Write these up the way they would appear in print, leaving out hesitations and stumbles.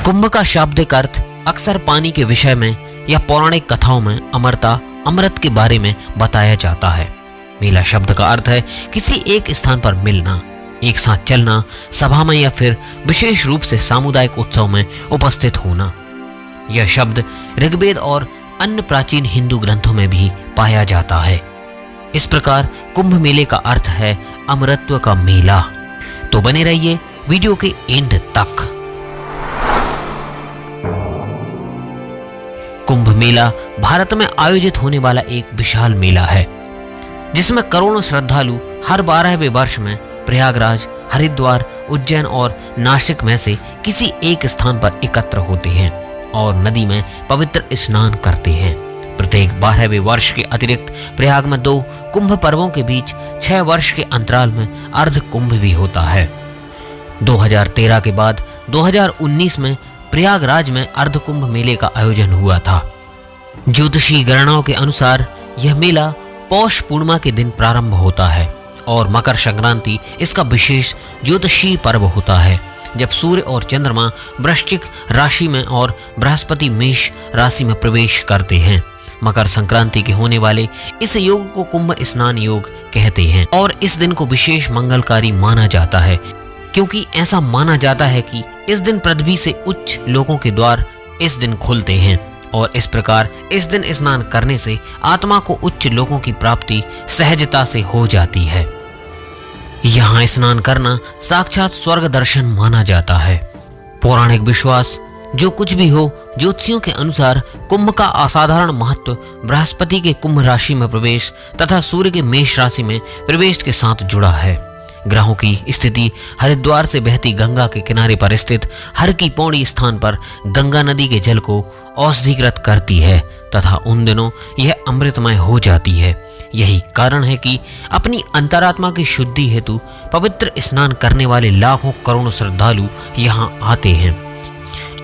कुंभ का शाब्दिक अर्थ अक्सर पानी के विषय में या पौराणिक कथाओं में अमरता, अमृत के बारे में बताया जाता है। मेला शब्द का अर्थ है किसी एक स्थान पर मिलना, एक साथ चलना, सभा में या फिर विशेष रूप से सामुदायिक उत्सव में उपस्थित होना। यह शब्द ऋग्वेद और अन्य प्राचीन हिंदू ग्रंथों में भी पाया जाता है। इस प्रकार कुंभ मेले का अर्थ है अमरत्व का मेला। तो बने रहिए वीडियो के एंड तक। कुंभ मेला भारत में आयोजित होने वाला एक विशाल मेला है, जिसमें करोड़ों श्रद्धालु हर 12वें वर्ष में प्रयागराज, हरिद्वार, उज्जैन और नासिक में से किसी एक स्थान पर एकत्र होते हैं और नदी में पवित्र स्नान करते हैं। प्रत्येक 12वें वर्ष के अतिरिक्त प्रयाग में 2 कुंभ पर्वों के बीच 6 वर्ष के अंतराल में अर्ध कुंभ भी होता है। 2013 के बाद 2019 में प्रयागराज में अर्ध कुंभ मेले का आयोजन हुआ था। ज्योतिषीय गणनाओं के अनुसार यह मेला पौष पूर्णिमा के दिन प्रारंभ होता है और मकर संक्रांति इसका विशेष ज्योतिषीय पर्व होता है, जब सूर्य और चंद्रमा वृश्चिक राशि में और बृहस्पति मेष राशि में प्रवेश करते हैं। मकर संक्रांति के होने वाले इस योग को कुंभ स्नान योग कहते हैं और इस दिन को विशेष मंगलकारी माना जाता है, क्योंकि ऐसा माना जाता है कि इस दिन पृथ्वी से उच्च लोकों के द्वार इस दिन खुलते हैं और इस प्रकार इस दिन स्नान करने से आत्मा को उच्च लोकों की प्राप्ति सहजता से हो जाती है। यहाँ स्नान करना साक्षात स्वर्ग दर्शन माना जाता है। पौराणिक विश्वास जो कुछ भी हो, ज्योतिषियों के अनुसार कुंभ का असाधारण महत्व बृहस्पति के कुंभ राशि में प्रवेश तथा सूर्य के मेष राशि में प्रवेश के साथ जुड़ा है। ग्रहों की स्थिति हरिद्वार से बहती गंगा के किनारे पर स्थित हर की पौड़ी स्थान पर गंगा नदी के जल को औषधिकृत करती है तथा उन दिनों यह अमृतमय हो जाती है। यही कारण है कि अपनी अंतरात्मा की शुद्धि हेतु पवित्र स्नान करने वाले लाखों करोड़ों श्रद्धालु यहाँ आते हैं।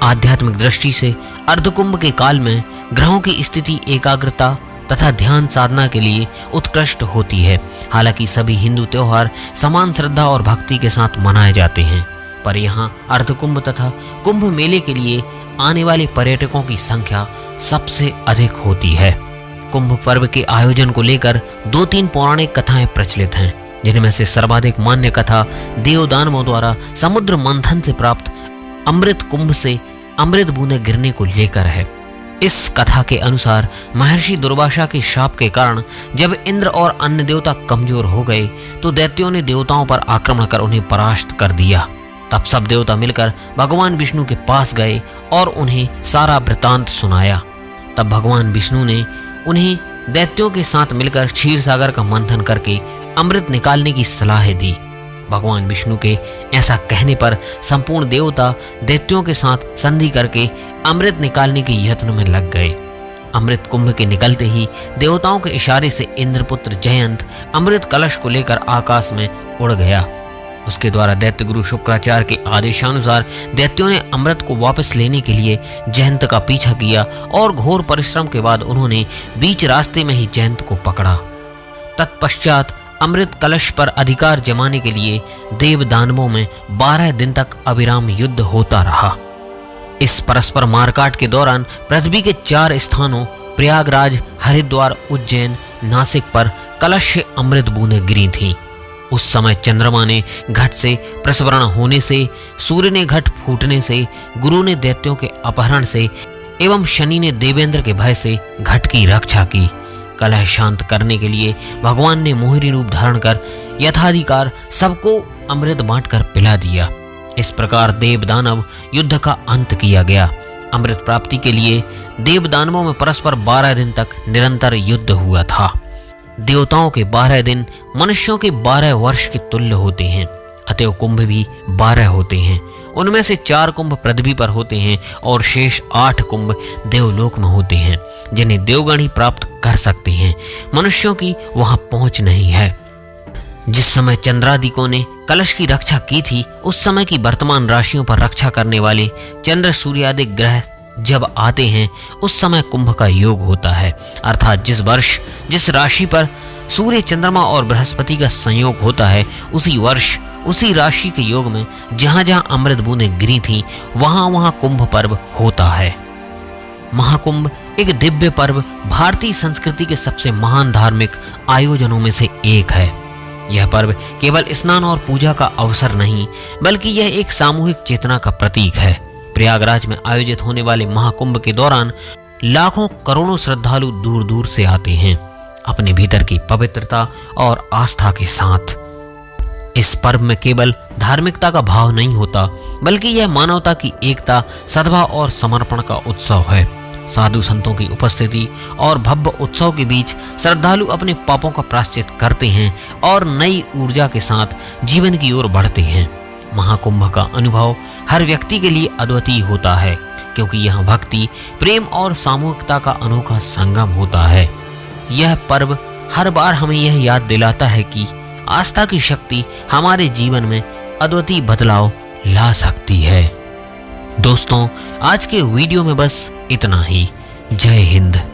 आध्यात्मिक दृष्टि से अर्धकुंभ के काल में ग्रहों की स्थिति एकाग्रता तथा ध्यान साधना के लिए उत्कृष्ट होती है। हालांकि सभी हिंदू त्योहार समान श्रद्धा और भक्ति के साथ मनाए जाते हैं, पर यहाँ अर्धकुंभ तथा कुंभ मेले के लिए आने वाले पर्यटकों की संख्या सबसे अधिक होती है। कुंभ पर्व के आयोजन को लेकर 2-3 पौराणिक कथाएं प्रचलित हैं, जिनमें से सर्वाधिक मान्य कथा देवदानवों द्वारा समुद्र मंथन से प्राप्त अमृत कुंभ से अमृत बूंदें गिरने को लेकर है। इस कथा के अनुसार महर्षि दुर्वासा के शाप के कारण जब इंद्र और अन्य देवता कमजोर हो गए तो दैत्यों ने देवताओं पर आक्रमण कर उन्हें परास्त कर दिया। तब सब देवता मिलकर भगवान विष्णु के पास गए और उन्हें सारा वृतांत सुनाया। तब भगवान विष्णु ने उन्हें दैत्यों के साथ मिलकर क्षीर सागर का मंथन करके अमृत निकालने की सलाह दी। भगवान विष्णु के ऐसा कहने पर संपूर्ण देवता दैत्यों के साथ संधि करके अमृत निकालने के यत्न में लग गए। अमृत कुंभ के निकलते ही देवताओं के इशारे से इंद्रपुत्र जयंत अमृत कलश को लेकर आकाश में उड़ गया। उसके द्वारा दैत्य गुरु शुक्राचार्य के आदेशानुसार दैत्यों ने अमृत को वापस लेने के लिए जयंत का पीछा किया और घोर परिश्रम के बाद उन्होंने बीच रास्ते में ही जयंत को पकड़ा। तत्पश्चात अमृत कलश पर अधिकार जमाने के लिए देव दानवों में 12 दिन तक अविराम युद्ध होता रहा। इस परस्पर मारकाट के दौरान पृथ्वी के 4 स्थानों प्रयागराज, हरिद्वार, उज्जैन, नासिक पर कलश से अमृत बूंदें गिरी थीं। उस समय चंद्रमा ने घट से प्रस्वरण होने से, सूर्य ने घट फूटने से, गुरु ने दैत्यों के अपहरण से एवं शनि ने देवेंद्र के भय से घट की रक्षा की। कलह शांत करने के लिए भगवान ने मोहिनी रूप धारण कर यथाधिकार सबको अमृत बांटकर पिला दिया। इस प्रकार देव दानव युद्ध का अंत किया गया। अमृत प्राप्ति के लिए देव दानवों में परस्पर 12 दिन तक निरंतर युद्ध हुआ था। देवताओं के 12 दिन मनुष्यों के 12 वर्ष के तुल्य होते हैं, अतएव कुंभ भी 12 होते हैं। उनमें से 4 कुंभ पृथ्वी पर होते हैं और शेष 8 कुंभ देवलोक में होते हैं, जिन्हें देवगण ही प्राप्त कर सकते हैं। मनुष्यों की वहां पहुंच नहीं है। जिस समय चंद्रादिकों ने कलश की रक्षा की थी, उस समय की वर्तमान राशियों पर रक्षा करने वाले चंद्र सूर्यादि ग्रह जब आते हैं, उस समय कुंभ का योग होता है। अर्थात जिस वर्ष जिस राशि पर सूर्य, चंद्रमा और बृहस्पति का संयोग होता है, उसी वर्ष उसी राशि के योग में जहां जहां अमृत बूंदें गिरी थीं, वहां वहां कुंभ पर्व होता है। महाकुंभ एक दिव्य पर्व भारतीय संस्कृति के सबसे महान धार्मिक आयोजनों में से एक है। यह पर्व केवल स्नान और पूजा का अवसर नहीं, बल्कि यह एक सामूहिक चेतना का प्रतीक है। प्रयागराज में आयोजित होने वाले महाकुंभ के दौरान लाखों करोड़ों श्रद्धालु दूर दूर से आते हैं, अपने भीतर की पवित्रता और आस्था के साथ। इस पर्व में केवल धार्मिकता का भाव नहीं होता, बल्कि यह मानवता की एकता, सद्भाव और समर्पण का उत्सव है। साधु संतों की उपस्थिति और भव्य उत्सव के बीच श्रद्धालु अपने पापों का प्रायश्चित करते हैं और नई ऊर्जा के साथ जीवन की ओर बढ़ते हैं। महाकुंभ का अनुभव हर व्यक्ति के लिए अद्वितीय होता है, क्योंकि यहाँ भक्ति, प्रेम और सामूहिकता का अनोखा संगम होता है। यह पर्व हर बार हमें यह याद दिलाता है कि आस्था की शक्ति हमारे जीवन में अद्वितीय बदलाव ला सकती है। दोस्तों, आज के वीडियो में बस इतना ही। जय हिंद।